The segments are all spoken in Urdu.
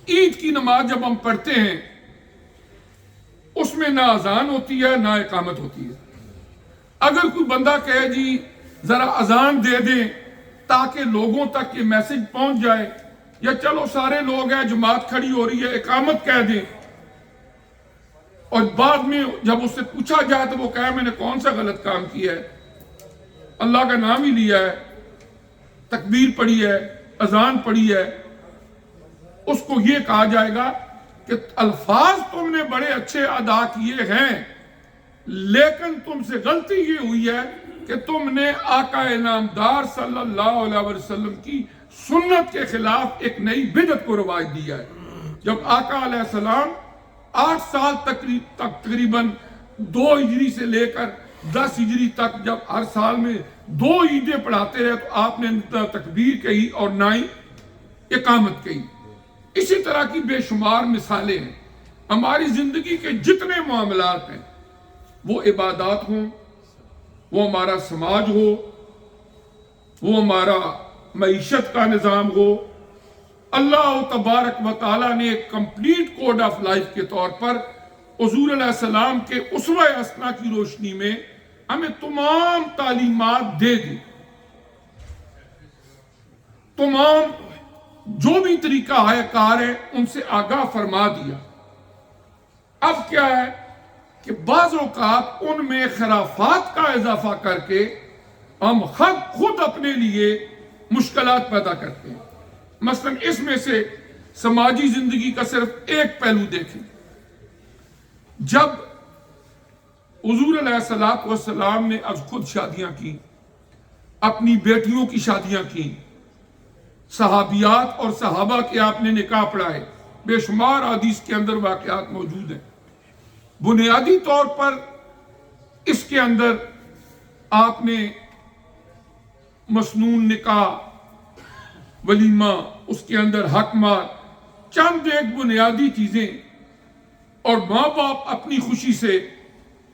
عید کی نماز جب ہم پڑھتے ہیں اس میں نہ اذان ہوتی ہے نہ اقامت ہوتی ہے. اگر کوئی بندہ کہے جی ذرا اذان دے دیں تاکہ لوگوں تک یہ میسج پہنچ جائے، یا چلو سارے لوگ ہیں جماعت کھڑی ہو رہی ہے اقامت کہہ دیں، اور بعد میں جب اس سے پوچھا جائے تو وہ کہے میں نے کون سا غلط کام کیا ہے، اللہ کا نام ہی لیا ہے، تکبیر پڑھی ہے، اذان پڑھی ہے، اس کو یہ کہا جائے گا کہ الفاظ تم نے بڑے اچھے ادا کیے ہیں، لیکن تم سے غلطی یہ ہوئی ہے کہ تم نے آقا انعامدار صلی اللہ علیہ وسلم کی سنت کے خلاف ایک نئی بدعت کو رواج دیا ہے. جب آقا علیہ السلام 8 سال تقریباً 2 ہجری سے لے کر 10 ہجری تک جب ہر سال میں 2 عیدیں پڑھاتے رہے تو آپ نے نہ تکبیر کہی اور نہ ہی اقامت کہی. اسی طرح کی بے شمار مثالیں ہیں. ہماری زندگی کے جتنے معاملات ہیں، وہ عبادات ہوں، وہ ہمارا سماج ہو، وہ ہمارا معیشت کا نظام ہو، اللہ تبارک و تعالیٰ نے ایک کمپلیٹ کوڈ آف لائف کے طور پر حضور علیہ السلام کے اسوہ حسنہ کی روشنی میں ہمیں تمام تعلیمات دے دی، تمام جو بھی طریقہ ہے کار ہے ان سے آگاہ فرما دیا. اب کیا ہے کہ بعض اوقات ان میں خرافات کا اضافہ کر کے ہم خود اپنے لیے مشکلات پیدا کرتے ہیں. مثلا اس میں سے سماجی زندگی کا صرف ایک پہلو دیکھیں. جب حضور علیہ السلام نے از خود شادیاں کی، اپنی بیٹیوں کی شادیاں کی، صحابیات اور صحابہ کے آپ نے نکاح پڑھائے، بے شمار حدیث کے اندر واقعات موجود ہیں. بنیادی طور پر اس کے اندر آپ نے مسنون نکاح، ولیمہ، اس کے اندر حق مار، چند ایک بنیادی چیزیں، اور ماں باپ اپنی خوشی سے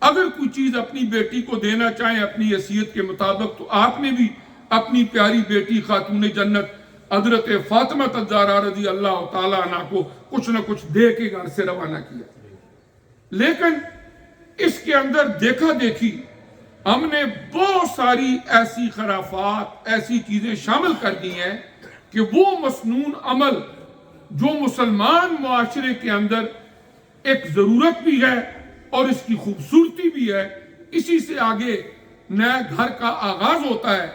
اگر کوئی چیز اپنی بیٹی کو دینا چاہیں اپنی حیثیت کے مطابق، تو آپ نے بھی اپنی پیاری بیٹی خاتون جنت حضرت فاطمہ الزہرا رضی اللہ تعالیٰ عنہ کو کچھ نہ کچھ دے کے گھر سے روانہ کیا. لیکن اس کے اندر دیکھا دیکھی ہم نے بہت ساری ایسی خرافات، ایسی چیزیں شامل کر دی ہیں کہ وہ مسنون عمل جو مسلمان معاشرے کے اندر ایک ضرورت بھی ہے اور اس کی خوبصورتی بھی ہے، اسی سے آگے نئے گھر کا آغاز ہوتا ہے،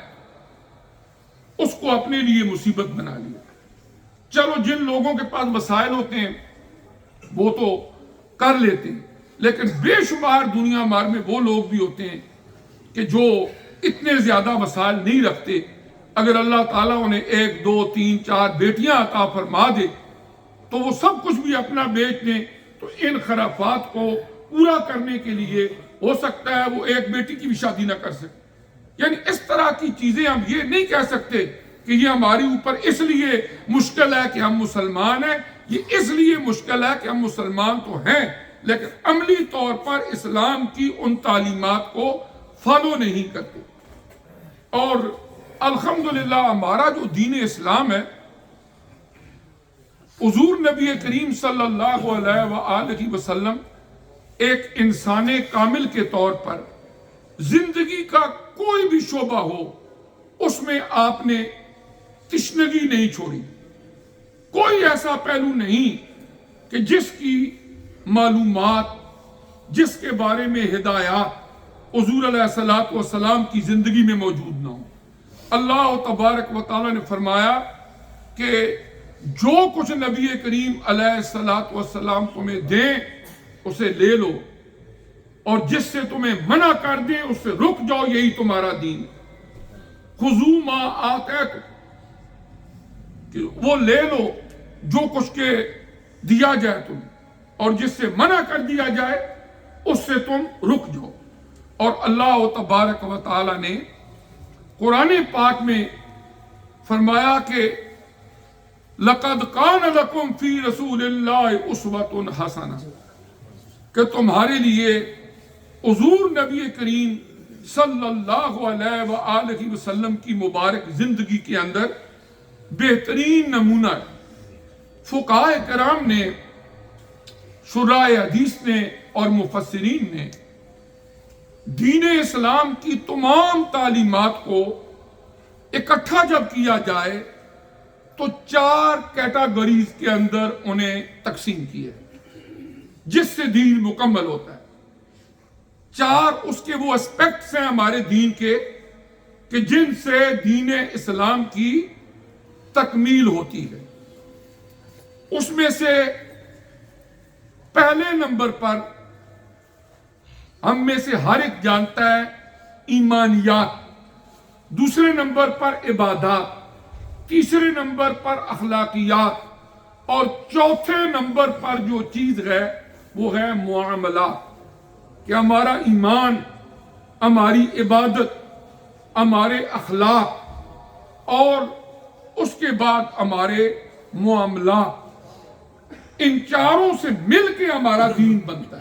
اس کو اپنے لیے مصیبت بنا لیا. چلو جن لوگوں کے پاس وسائل ہوتے ہیں وہ تو کر لیتے ہیں، لیکن بے شمار دنیا بھر میں وہ لوگ بھی ہوتے ہیں کہ جو اتنے زیادہ وسائل نہیں رکھتے. اگر اللہ تعالیٰ انہیں 1 2 3 4 بیٹیاں عطا فرما دے تو وہ سب کچھ بھی اپنا بیچ دیں، تو ان خرافات کو پورا کرنے کے لیے ہو سکتا ہے وہ ایک بیٹی کی بھی شادی نہ کر سکے. یعنی اس طرح کی چیزیں ہم یہ نہیں کہہ سکتے کہ یہ ہماری اوپر اس لیے مشکل ہے کہ ہم مسلمان ہیں، یہ اس لیے مشکل ہے کہ ہم مسلمان تو ہیں لیکن عملی طور پر اسلام کی ان تعلیمات کو فالو نہیں کرتے. اور الحمدللہ ہمارا جو دین اسلام ہے، حضور نبی کریم صلی اللہ علیہ وآلہ وسلم ایک انسان کامل کے طور پر زندگی کا کوئی بھی شعبہ ہو اس میں آپ نے تشنگی نہیں چھوڑی. کوئی ایسا پہلو نہیں کہ جس کی معلومات، جس کے بارے میں ہدایات حضور علیہ السلام کی زندگی میں موجود نہ ہو. اللہ تبارک و تعالیٰ نے فرمایا کہ جو کچھ نبی کریم علیہ السلام تمہیں دیں اسے لے لو، اور جس سے تمہیں منع کر دیں اس سے رک جاؤ، یہی تمہارا دین. خذوا ما آتیتکم، کہ وہ لے لو جو کچھ کے دیا جائے تمہیں، اور جس سے منع کر دیا جائے اس سے تم رک جاؤ. اور اللہ تبارک و تعالی نے قرآن پاک میں فرمایا کہ لَقَدْ كَانَ لَكُمْ فِي رَسُولِ اللَّهِ أُسْوَةٌ حَسَنَةٌ، کہ تمہارے لیے حضور نبی کریم صلی اللہ علیہ وآلہ وسلم کی مبارک زندگی کے اندر بہترین نمونہ ہے. فقہائے کرام نے، شرائع حدیث نے اور مفسرین نے دین اسلام کی تمام تعلیمات کو اکٹھا جب کیا جائے تو 4 کیٹاگریز کے اندر انہیں تقسیم کیا جس سے دین مکمل ہوتا ہے۔ 4 اس کے وہ اسپیکٹس ہیں ہمارے دین کے کہ جن سے دین اسلام کی تکمیل ہوتی ہے۔ اس میں سے پہلے نمبر پر ہم میں سے ہر ایک جانتا ہے ایمانیات، دوسرے نمبر پر عبادات، تیسرے نمبر پر اخلاقیات اور چوتھے نمبر پر جو چیز ہے وہ ہے معاملات، کہ ہمارا ایمان، ہماری عبادت، ہمارے اخلاق اور اس کے بعد ہمارے معاملات، ان چاروں سے مل کے ہمارا دین بنتا ہے۔